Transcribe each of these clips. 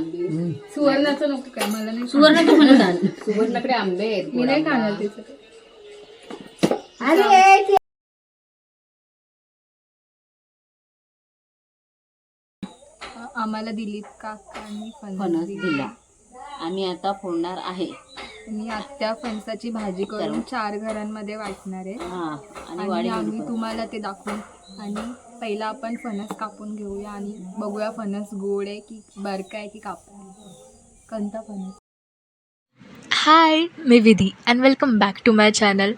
आंबे. सुवर्णाचं नको काय, मला नाही. सुवर्णाचं मला दान. सुवर्णाकडे आंबे आहेत. मी नाही खाणार तिचं. आम्हाला दिलीत काकांनी फणस दिला. आम्ही आता फोडणार आहे. आणि आत्या फणसाची भाजी करून 4 घरांमध्ये वाटणार आहे. आणि आम्ही तुम्हाला ते दाखवू. आणि पहिला आपण फणस कापून घेऊया आणि बघूया फणस गोड आहे की बरका आहे की कापून कोणता फणस. हाय, मी Vidhi and welcome back to my channel.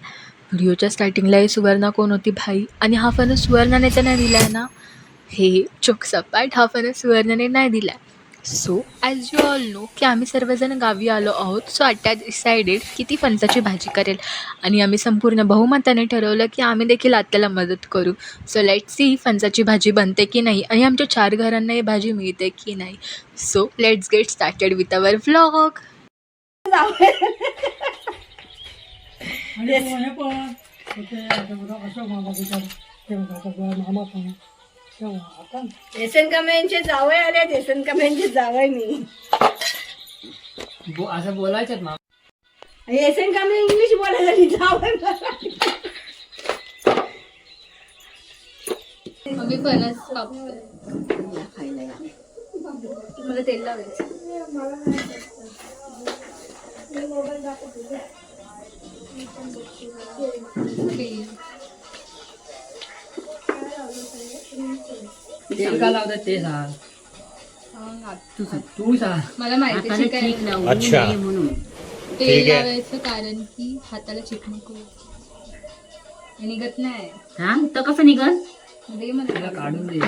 व्हिडिओच्या स्टार्टिंगला ही सुवर्णा कोण होती भाई, आणि हा फणस सुवर्णाने तर नाही दिला आहे ना. हे चोखसपाट हा फणस सुवर्णाने नाही दिला आहे. So as you all know की आम्ही सर्वजण गावी आलो आहोत. सो आत्या डिसायडेड की ती फणसाची भाजी करेल, आणि आम्ही संपूर्ण बहुमताने ठरवलं की आम्ही देखील आत्याला मदत करू. सो लेट्स सी फणसाची भाजी बनते की नाही, आणि आमच्या 4 घरांना ही भाजी मिळते की नाही. So let's get started with our vlog. देसन कमेंचे जावई आले. देसन कमेंचे जावई मी असं बोलायचं ना. देसन कमे इंग्लिश बोलायसाठी जावई आम्ही फणस कापतोय. खायला या. मला तेल लावायचं. तेल का लावतात ते सांग. तू सांग. मला माहिती आहे काय अच्छा म्हणून तेल लावायचं, कारण की हाताला चिक नको निघत नाही. हा तर कसं निघल. दे मला त्याला काढून दे.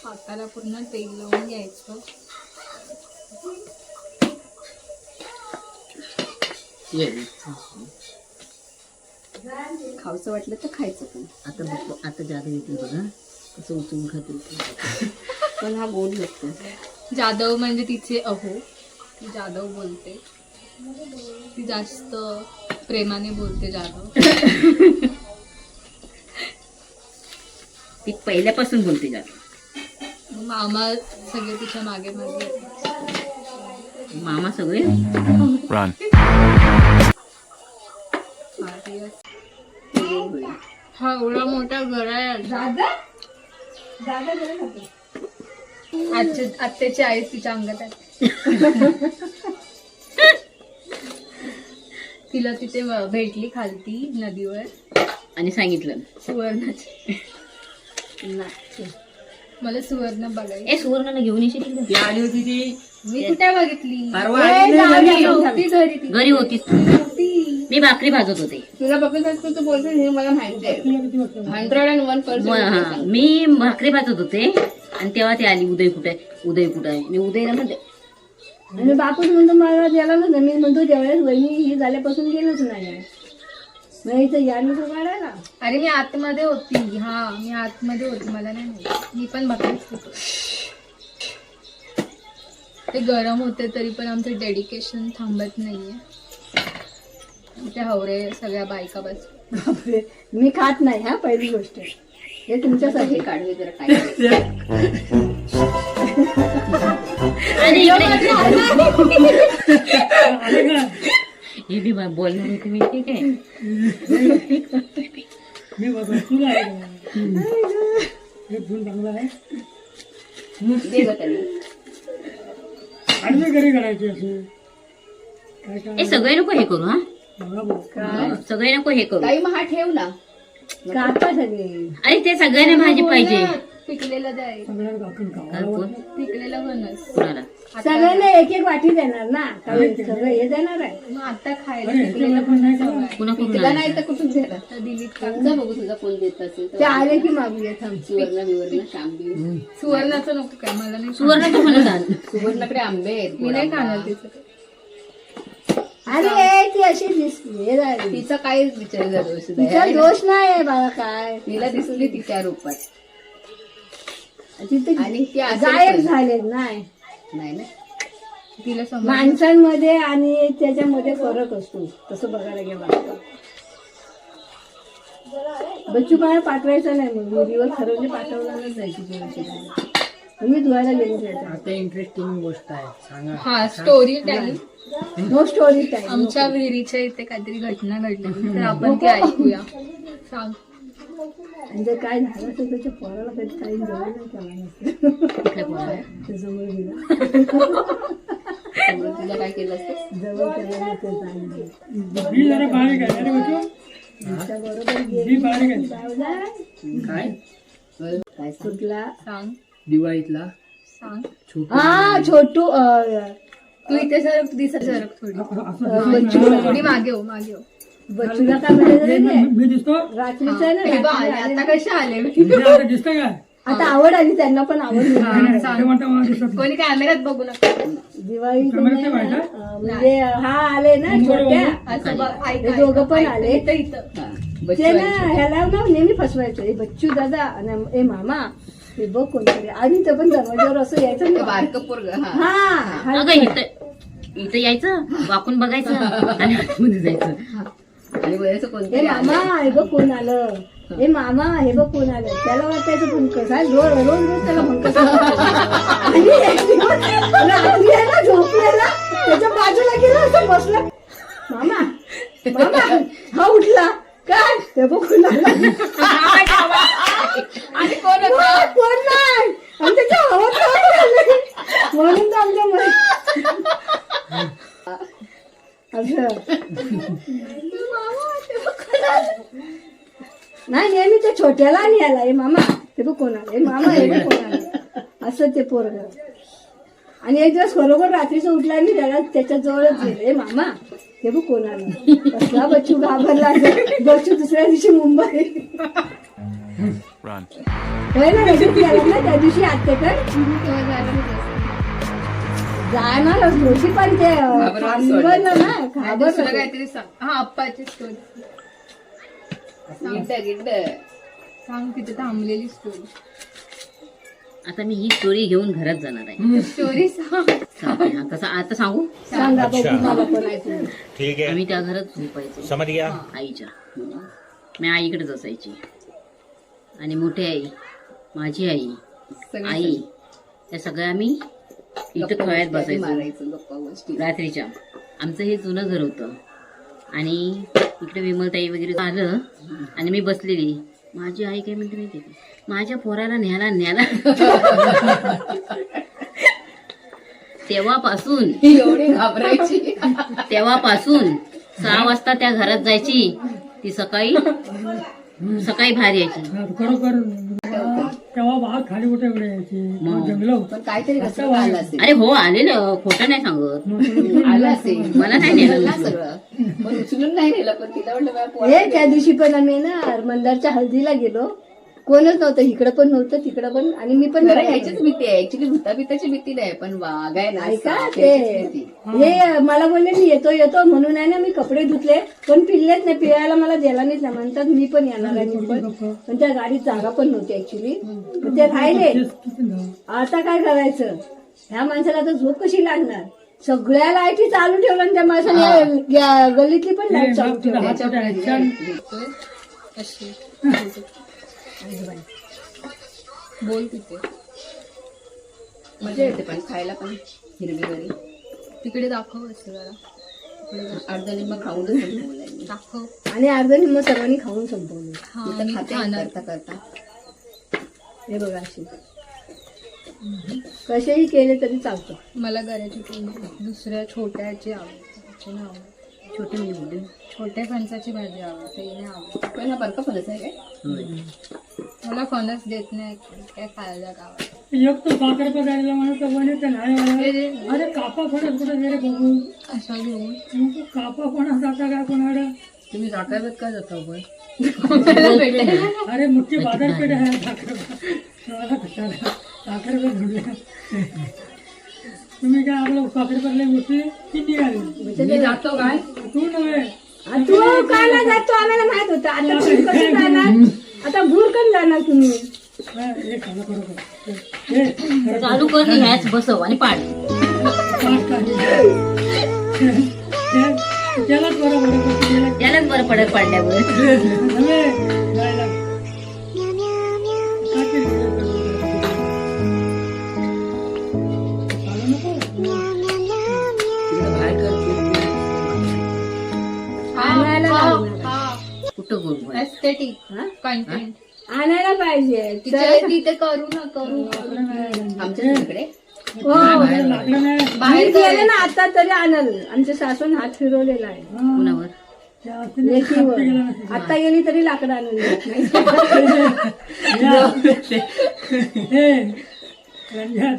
हाताला पूर्ण तेल लावून घ्यायचं. खावचं वाटलं तर खायचं. पण आता आता जादू येते बघा कसं उचलून खाते. पण हा गोड लागतो. जाधव म्हणजे तिचे अहो, ती जाधव बोलते. ती जास्त प्रेमाने बोलते जाधव. ती पहिल्यापासून बोलते जादू. मामा सगळे तिच्या मागे मागे येतात. मामा सगळे हा एवढा मोठा घर आहे. आत्याची आई तिच्या अंगात आहे. तिला तिथे भेटली खालती नदीवर आणि सांगितलं सुवर्णाची. मला सुवर्ण बघायची. ए सुवर्णाला घेऊन येशील इकडे? ती आली होती ती मी कुठे बघितली. परवा आली नाही नव्हती घरी ती. घरी होतीस तू. मी भाकरी भाजत होते. तुला बघत असतो तू बोलतो हे मला माहिती आहे. 101%. मी भाकरी भाजत होते आणि तेव्हा ती आली. उदय कुठे आहे. मी उदयला म्हणते आणि बापूच म्हणतो मला द्यायला नव्हतं. मी म्हणतो ज्यावेळेस वहिनी ही झाल्यापासून गेलोच नाही. मग इथं याने तो काढायला. अरे मी आतमध्ये होती. हा मी आतमध्ये होती, मला नाही माहिती. मी पण बघायच होतो. ते गरम होते तरी पण आमचं डेडिकेशन थांबत नाहीये. ते हवरे सगळ्या बायका बस. बापरे, मी खात नाही. हा पहिली गोष्ट हे तुमच्यासाठी. काढवे जरा काय. आणि हे बी बोलणार होते मी. ठीक आहे सगळे नको हे करू. हा सगळे नको हे करू. काही मग हा ठेव ना. काका सगळे. अरे ते सगळ्यांना भाजी पाहिजे. पिकलेलं जाईल. काय कोण पिकलेलं फणस कोणाला सगळ्यांना एक एक वाटी देणार ना. सगळं हे देणार आहे. मग आता खायला पिकलेलं फणस हवं आहे. पुन्हा तुला नाही तर कुठून देणार. तर दिलीत का? बघू तुझा कोण देत असेल ते आले की मागूया. थांब. सुवर्ण शांबी. सुवर्णाचं नको काय, मला नाही. सुवर्णाचं मला दान. सुवर्णाकडे आंबे आहेत. मी नाही खाणार तिचं. अरे ती अशी दिसली. हे झाली. तिचा काहीच विचार झाला. तिचा दोष नाही बाळा. काय तिला दिसली तिच्या रूपात. तिथे आणि ती गायब झाले नाही. नाही ना. तिला समज. माणसांमध्ये आणि त्याच्यामध्ये फरक असतो. तसं बघायला गेला. बच्चू मला पाठवायचा नाही मग विहिरीवर ठरवले पाठवणारच जायची जेवायची. मी धुवायला गेलो त्याचा. आता इंटरेस्टिंग गोष्ट आहे सांगा. हा story time. No story time. आमच्या विहिरीच्या इथे काहीतरी घटना घडली तर आपण ती ऐकूया. सांग. आणि जर काय झालं तर त्याच्या पोराला कधी काही जवळ नाही केला नसतं. कुठल्या पोराला? ते जवळ गेला. तुला काय केलं असतं? जवळ केला नसेल चांगलं. ही जरा बारीक आहे रे बच्चू. त्याच्या बरोबर गेली. ही बारीक आहे. जाऊला. काय काय सांग? कुठला सांग. दिवाळीतला सांग. छोटू हा छोटू तू इथे सरक दिसत सरक थोडी बच्चू थोडी मागे हो मागे हो. बच्चूला काय म्हणायचं मी दिसतो रात्रीचं आहे हे बघ, ना आले. रात्री आता कसे आले दिसतोय काय आता आवड आली त्यांना पण आवड हा, सांग. म्हणता मला दिसत कोणी कॅमेऱ्यात बघू नका. दिवाळी कॅमेऱ्यात नाही पाहिजे? म्हणजे हा आले ना छोट्या असं बघ, ऐक, हे ऐक, दोघं पण ऐक. आले. इथं इथं. हा. ते ना ह्याला ना नेहमी फसवायचं हे बच्चू दादा आणि ए मामा हे बघ कोणतरी आणि ते पण दरवाज्यावर असं यायचं ना. बारकं पोरगं. हा. हा अगं इथं यायचं वाकून बघायचं आणि आतमध्ये जायचं आणि वयाचं हे कोणतरी मामा हे बघ कोण आलं हे मामा हे बघ कोण आलं त्याला वाटायचं भुंकस रोज रोज रोज त्याला भुंकस आणि एक दिवस रात्री आहे ना झोपलेला त्याच्या बाजूला गेला असं बसला मामा मामा हा उठला काय ते बघ कोण आलं आणि कोण होतं? कोण नाही आणि त्याच्या आवाज म्हणून तर आमच्या असं नाही नेहमी ते छोट्याला आणि याला हे मामा हे बघ कोण आलं हे मामा हे बघ कोण आलं असं ते पोरग. आणि एक दिवस बरोबर रात्रीचं उठला आणि त्याला त्याच्या जवळच गेलं हे मामा हे बघ कोण आलं. कसला बच्चू घाबरला बच्चू दुसऱ्या दिवशी मुंबई होय ना रजत गेला ना त्या दिवशी आत्तेकर जाणारच होती पण ते थांबवलं ना दुसरं घाबरलं काहीतरी सांग. हा अप्पाची स्टोरी गिड्ड सांग. तिथे थांबलेली स्टोरी. आता मी ही स्टोरी घेऊन घरात जाणार आहे. स्टोरी सांग. सांगते. आता सांगू. सांगा बघू मला पण ऐकून. ठीक है आम्ही त्या घरात झोपायचो समझ गया आईच्या. मी आईकडेच असायची आणि मोठी आई माझी आई आई त्या सगळ्या आम्ही इथं खेळत बसायचो रात्रीच्या. आमचं हे जुनं घर होतं आणि इकडे विमलताई वगैरे आलं आणि मी बसलेली. माझी आई काय म्हणते माहिती का माझ्या पोराला न्याला तेव्हापासून एवढी घाबरायची. तेव्हापासून 6 वाजता त्या घरात जायची ती सकाळी बाहेर यायची. खरोखर तेव्हा भाग खाली कुठे एवढे यायचे जंगल पण काहीतरी अरे हो आलेलं खोटं नाही सांगत. आलं असेल मला नाही नेलं सगळं पण उचलून नाही नेलं पण तिला म्हटलं हे त्या दिवशी पण आम्ही ना मंदारच्या हळदीला गेलो कोणच नव्हतं इकडं पण नव्हतं तिकडं पण आणि मी पण यायचीच भीती आहे ऍक्च्युली भूतापिताची भीती नाही पण वागायला ऐका ते हे मला बोलले मी येतो म्हणून आहे ना मी कपडे धुतले पण पिल्लेच नाही पिळायला मला द्यायला नाही म्हणतात मी पण येणार आहे मी पण त्या गाडीत जागा पण नव्हती ऍक्च्युली ते राहिले. आता काय करायचं ह्या माणसाला तर झोप कशी लागणार. सगळ्या लाईटी चालू ठेवल्या आणि त्या माणसाने गल्लीतली पण लाईट चालू ठेवली. अशी बोल तिथे मजा येते पण खायला पण हिरवी घरी तिकडे दाखव असं जरा. अर्धा लिंब खाऊनच संपवलंय मी. दाखव. आणि अर्धा निम्म सर्वांनी खाऊन संपवलं. हा, मी तर मी खाते खाणार. करता हे बघा अशी कसेही केले तरी चालतं. मला गऱ्याची पोळी दुसऱ्या छोट्याची आवडते. नाही आवडत. छोटे मी बोलले छोट्या फणसाची भाजी आवडते नाही आवडत. पण हा बरका फणस आहे काय मला फणस देत नाही काय खायला गावात. एक तो साखर पदायला म्हणत पण नाही अरे कापा फणस कुठे गेले बघू असा घेऊन मग कापा फणस जाता काय कोणाला तुम्ही साखरेत काय जाता पण अरे मुख्य बाजारपेठ आहे साखर घडल्या तुम्ही काय आपलं साखर पडल्या गोष्टी किती आली मी जातो काय तू नव्हे तू काय ना जातो आम्हाला माहित होतं आता तुम्ही कसं जाणार आता भूरकन जाणार तुम्ही. हे खाणं बरोबर चालू कर ह्याच बसव आणि पाड त्यालाच बरोबर त्यालाच बरं पडत पाडल्यावर नव्हे असते ती हा? कंटेंट आणायला पाहिजे तिथे करू ना करू आमच्या तिकडे हो बाहेर गेले ना आता तरी आणल. आमच्या सासून हात फिरवलेला आहे कुणावर लेकीवर. आता गेली तरी लाकडं आणून देत नाही.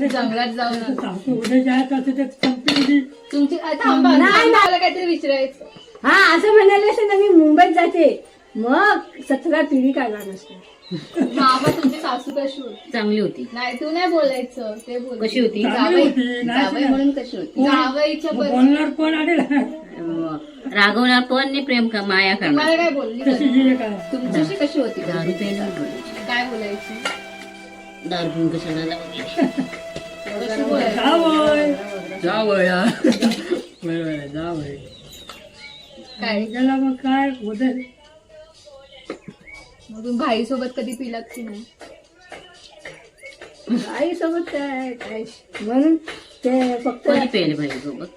जंगलात जाऊ ना सासू उद्या जायचं असं ते संपली तुमची थांबा मला काहीतरी विचारायचं. हा असं म्हणाले असेल ना मी मुंबईत जाते मग 17 पिढी काढणार नसते. मामा तुमची सासू कशी होती? चांगली होती. नाही तू नाही बोलायचं ते बोल. कशी होती? चांगली होती. जावई म्हणून कशी होती? जावईच्या बोलणार कोण आणि रागवणार पण नाही, प्रेम का माया करणार. मला काय बोलली कशी गेली काय तुमच्याशी कशी होती? दारू प्यायला बोलायची. काय बोलायची? दारू पिऊन कशाला वगैरे. कशी बोलायची? जावय काय गेला मग काय उद्या मग तुम्ही भाई सोबत कधी पिलात की नाही? आई सोबत काय काय म्हणून ते फक्त कोणी प्यायला पाहिजे सोबत.